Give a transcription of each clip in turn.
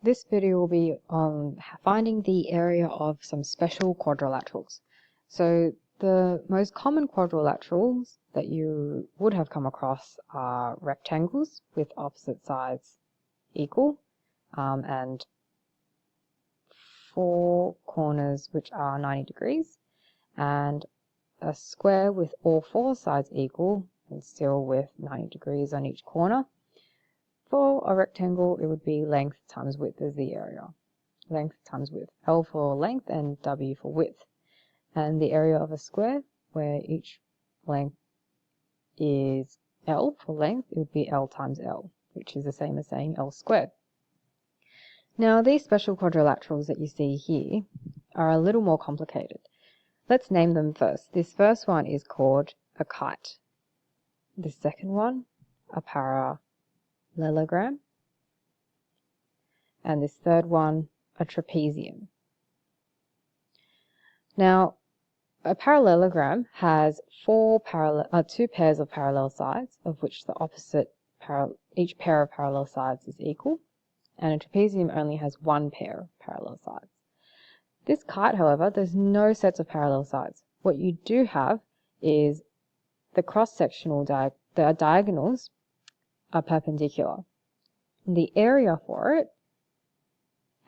This video will be on finding the area of some special quadrilaterals. So the most common quadrilaterals that you would have come across are rectangles with opposite sides equal and four corners which are 90 degrees, and a square with all four sides equal and still with 90 degrees on each corner. For a rectangle, it would be length times width as the area. Length times width. L for length and W for width. And the area of a square, where each length is L for length, it would be L times L, which is the same as saying L squared. Now, these special quadrilaterals that you see here are a little more complicated. Let's name them first. This first one is called a kite. The second one, a parallelogram. And this third one, a trapezium. Now, a parallelogram has two pairs of parallel sides, of which each pair of parallel sides is equal, and a trapezium only has one pair of parallel sides. This kite, however, there's no sets of parallel sides. What you do have is the cross-sectional the diagonals are perpendicular. The area for it,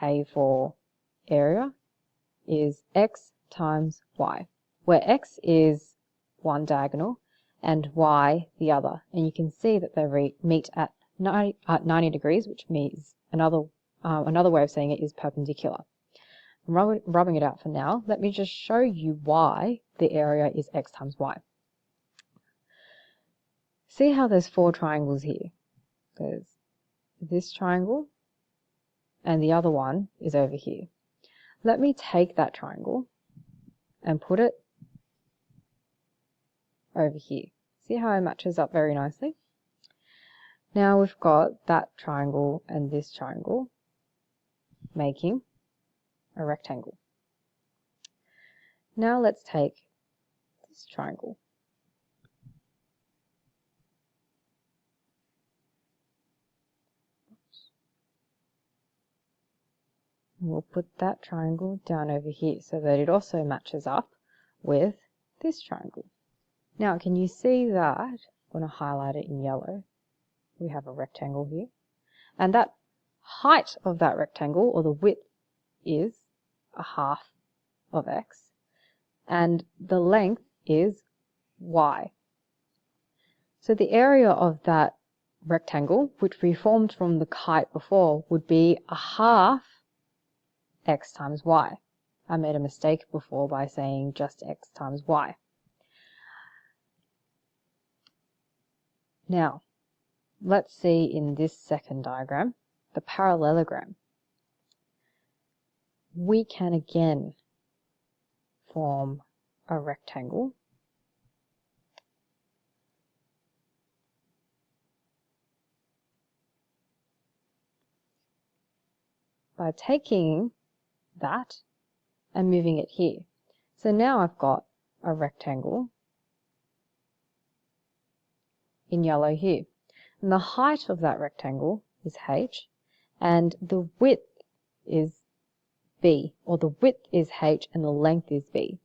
A for area, is x times y, where x is one diagonal and y the other. And you can see that they meet at 90 degrees, which means another way of saying it is perpendicular. I'm rubbing it out for now. Let me just show you why the area is x times y. See how there's four triangles here. There's this triangle, and the other one is over here. Let me take that triangle and put it over here. See how it matches up very nicely? Now we've got that triangle and this triangle making a rectangle. Now let's take this triangle. We'll put that triangle down over here so that it also matches up with this triangle. Now, can you see that? I'm going to highlight it in yellow. We have a rectangle here. And that height of that rectangle, or the width, is a half of x. And the length is y. So the area of that rectangle, which we formed from the kite before, would be a half x times y. I made a mistake before by saying just x times y. Now, let's see in this second diagram, the parallelogram. We can again form a rectangle by taking that and moving it here. So now I've got a rectangle in yellow here. And the height of that rectangle is h, and the width is b, or the width is h and the length is b.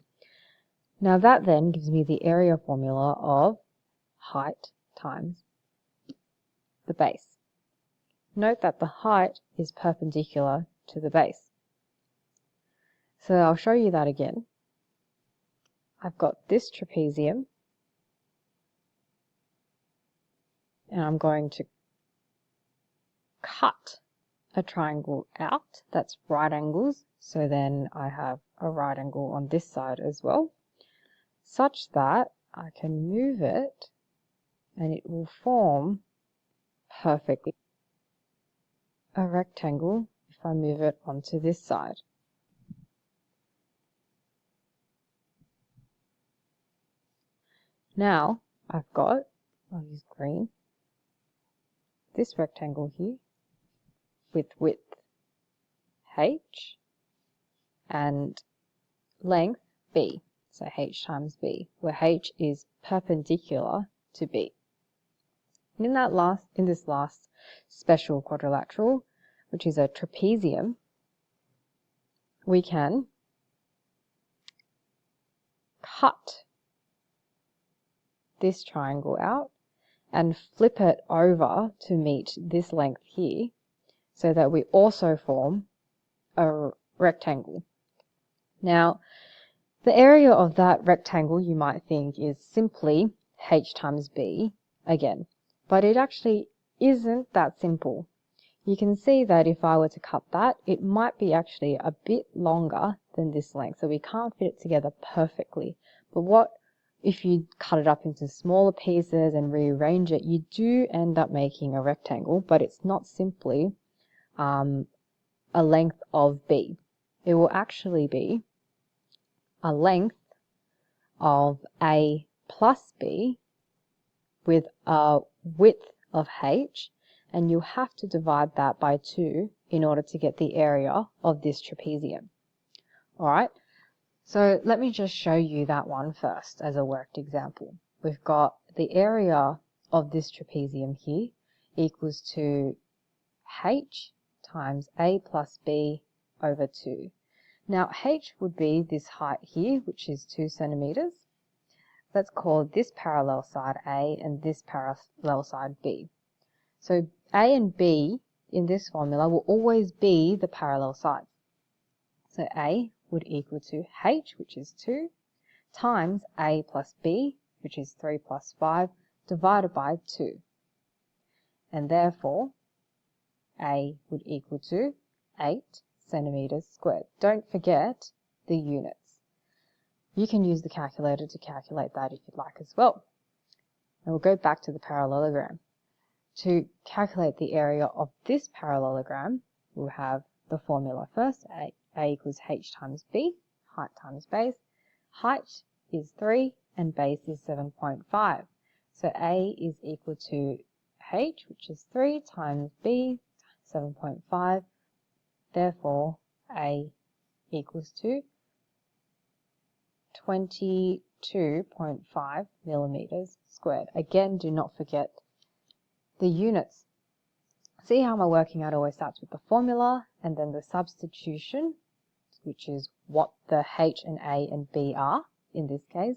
Now that then gives me the area formula of height times the base. Note that the height is perpendicular to the base. So I'll show you that again. I've got this trapezium, and I'm going to cut a triangle out that's right angles, so then I have a right angle on this side as well, such that I can move it and it will form perfectly a rectangle if I move it onto this side. Now I've got, I'll use green, this rectangle here with width h and length b, so h times b, where h is perpendicular to b. In this last special quadrilateral, which is a trapezium, we can cut this triangle out and flip it over to meet this length here, so that we also form a rectangle. Now, the area of that rectangle, you might think, is simply h times b again, but it actually isn't that simple. You can see that if I were to cut that, it might be actually a bit longer than this length, so we can't fit it together perfectly. But if you cut it up into smaller pieces and rearrange it, you do end up making a rectangle, but it's not simply a length of b. It will actually be a length of a plus b with a width of h, and you have to divide that by 2 in order to get the area of this trapezium. Alright, so let me just show you that one first as a worked example. We've got the area of this trapezium here equals to h times a plus b over 2. Now h would be this height here, which is 2 centimeters. Let's call this parallel side A and this parallel side B. So A and B in this formula will always be the parallel sides. So A would equal to h, which is 2, times a plus b, which is 3 plus 5, divided by 2. And therefore, a would equal to 8 centimeters squared. Don't forget the units. You can use the calculator to calculate that if you'd like as well. And we'll go back to the parallelogram. To calculate the area of this parallelogram, we'll have the formula first. A equals h times b, height times base. Height is 3 and base is 7.5. So A is equal to h, which is 3, times b, 7.5. Therefore, A equals to 22.5 millimeters squared. Again, do not forget the units. See how my working out always starts with the formula and then the substitution, which is what the h and a and b are in this case,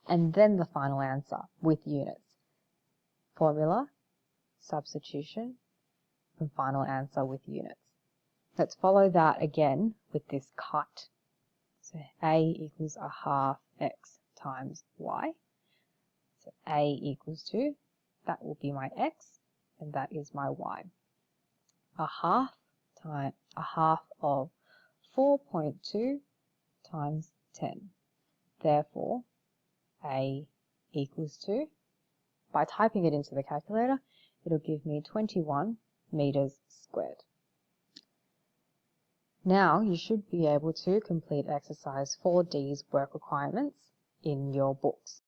and then the final answer with units. Formula, substitution, and final answer with units. Let's follow that again with this cut. So a equals a half x times y. So a equals 2, that will be my x, and that is my y. A half of 4.2 times 10. Therefore, a equals 2. By typing it into the calculator, it'll give me 21 meters squared. Now you should be able to complete exercise 4D's work requirements in your books.